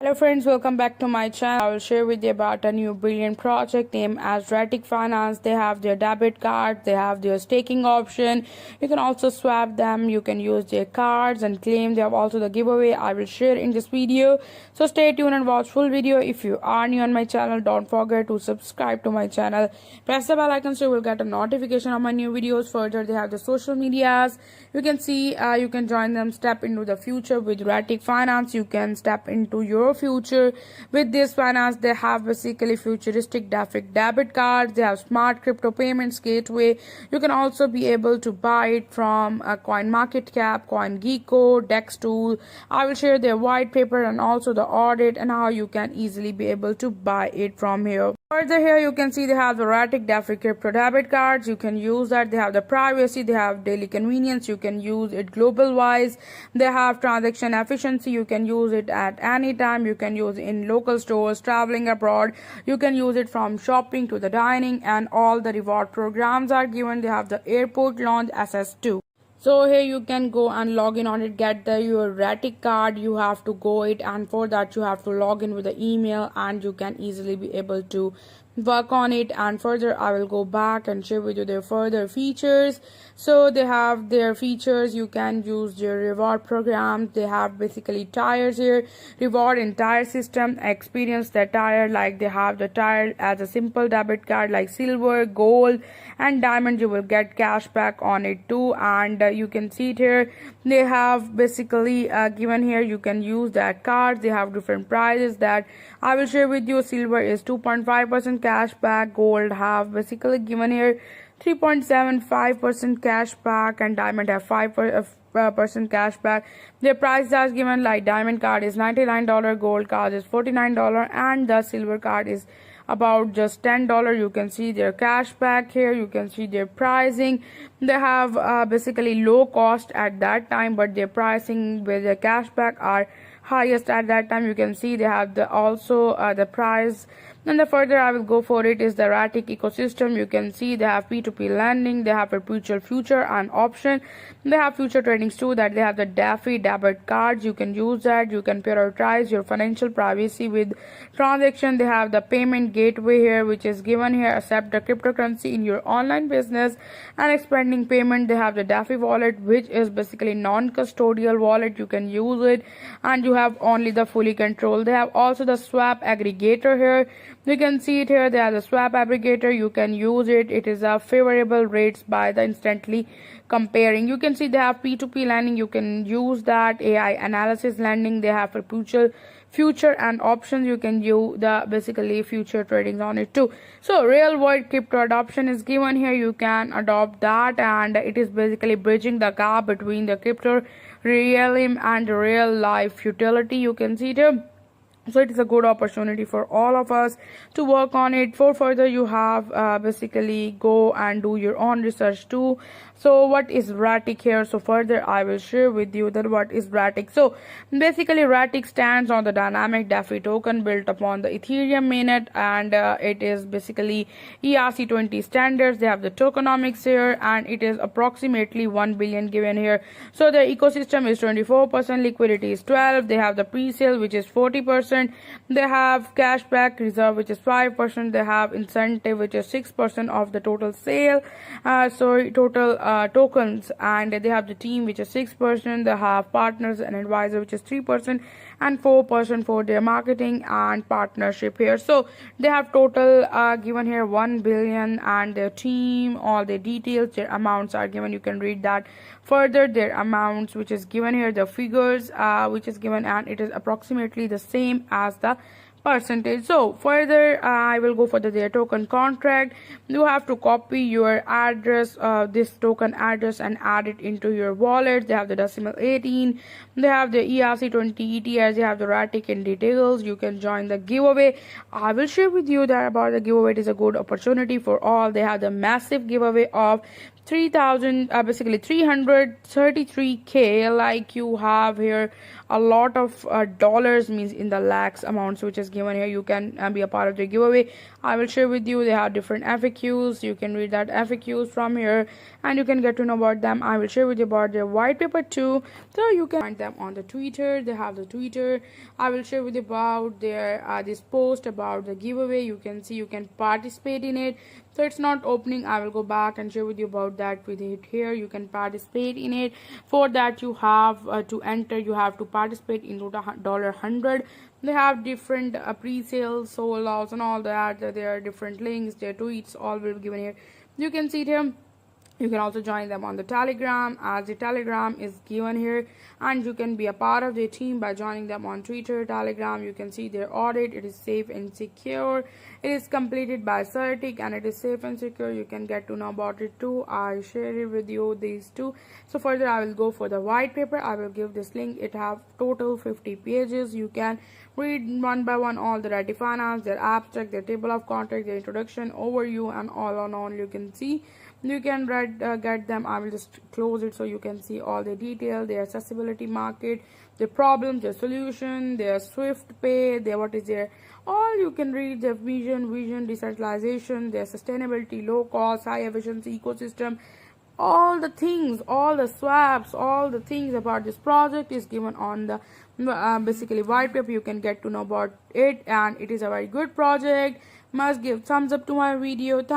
Hello friends, welcome back to my channel. I will share with you about a new brilliant project named as Ratic Finance. They have their debit card, they have their staking option. You can also swap them, you can use their cards and claim. They have also the giveaway I will share in this video. So stay tuned and watch full video. If you are new on my channel, don't forget to subscribe to my channel. Press the bell icon so you will get a notification of my new videos. Further, they have the social medias. You can see you can join them, step into the future with Ratic Finance. You can step into your future with this finance. They have basically futuristic debit cards. They have smart crypto payments gateway. You can also be able to buy it from CoinMarketCap, CoinGecko, Dextool. I will share their white paper and also the audit and how you can easily be able to buy it from here. Further here you can see they have the Ratic crypto debit cards. You can use that. They have the privacy, they have daily convenience, you can use it global wise. They have transaction efficiency, you can use it at any time. You can use it in local stores, traveling abroad. You can use it from shopping to the dining, and all the reward programs are given. They have the airport lounge SS2. So here you can go and log in on it, get your Ratic card. You have to go it, and for that you have to log in with the email, and you can easily be able to work on it. And further I will go back and share with you their further features. So they have their features. You can use their reward programs. They have basically tires here, reward and tire system. Experience the tire, like they have the tire as a simple debit card like silver, gold and diamond. You will get cash back on it too. And you can see it here, they have basically given here you can use that card. They have different prices that I will share with you. Silver is 2.5% cash back, gold have basically given here 3.75% cash back, and diamond have 5% cash back. Their price are given, like diamond card is $99, gold card is $49, and the silver card is about just $10. You can see their cash back here. You can see their pricing. They have basically low cost at that time, but their pricing with the cash back are highest at that time. You can see they have the also the price. And the further I will go for it is the Ratic ecosystem. You can see they have P2P lending, they have perpetual future and option. They have future tradings too, that they have the DeFi debit cards. You can use that. You can prioritize your financial privacy with transaction. They have the payment gateway here, which is given here, accept the cryptocurrency in your online business and expanding payment. They have the DeFi wallet, which is basically non-custodial wallet. You can use it and you have only the fully control. They have also the swap aggregator here. You can see it here. They have the swap aggregator. You can use it. It is a favorable rates by the instantly comparing. You can see they have P2P lending. You can use that. AI analysis lending. They have perpetual future and options. You can use the basically future tradings on it too. So real world crypto adoption is given here. You can adopt that, and it is basically bridging the gap between the crypto realm and real life utility. You can see it here. So it is a good opportunity for all of us to work on it. For further, you have basically go and do your own research too. So what is Ratic here? So further I will share with you that what is Ratic. So basically Ratic stands on the dynamic DeFi token built upon the Ethereum mainnet, and it is basically ERC20 standards. They have the tokenomics here, and it is approximately 1 billion given here. So the ecosystem is 24%, liquidity is 12. They have the pre-sale, which is 40%. They have cashback reserve, which is 5%. They have incentive, which is 6% of the total sale. Total tokens, and they have the team, which is 6%. They have partners and advisor, which is 3%, and 4% for their marketing and partnership here. So they have total given here 1 billion, and their team, all the details, their amounts are given. You can read that further. Their amounts, which is given here, the figures which is given, and it is approximately the same as the percentage. So further I will go for their token contract. You have to copy your address, this token address, and add it into your wallet. They have the decimal 18. They have the ERC20 ETS. They have the Ratic in details. You can join the giveaway. I will share with you that about the giveaway. It is a good opportunity for all. They have the massive giveaway of 3,000 basically 333k, like you have here a lot of dollars, means in the lakhs amounts which is given here. You can be a part of the giveaway. I will share with you. They have different FAQs. You can read that FAQs from here and you can get to know about them. I will share with you about their white paper too. So you can find them on the Twitter. They have the Twitter. I will share with you about their this post about the giveaway. You can see you can participate in it. So it's not opening. I will go back and share with you about that with it here. You can participate in it. For that you have to enter. You have to participate into the $100. They have different pre-sales, sold outs and all that. There are different links, their tweets, all will be given here. You can see it here. You can also join them on the Telegram, as the Telegram is given here, and you can be a part of their team by joining them on Twitter, Telegram. You can see their audit. It is safe and secure. It is completed by Certic and it is safe and secure. You can get to know about it too. I share it with you, these two. So further I will go for the white paper. I will give this link. It have total 50 pages. You can read one by one all the Ready Finance, their abstract, their table of contents, their introduction, overview, and all on all. You can see. You can get them. I will just close it so you can see all the detail, their accessibility market, their problems, their solution, their Swift pay, their what is their all. You can read their vision, decentralization, their sustainability, low cost, high efficiency ecosystem, all the things, all the swaps, all the things about this project is given on the basically white paper. You can get to know about it, and it is a very good project. Must give thumbs up to my video. Thank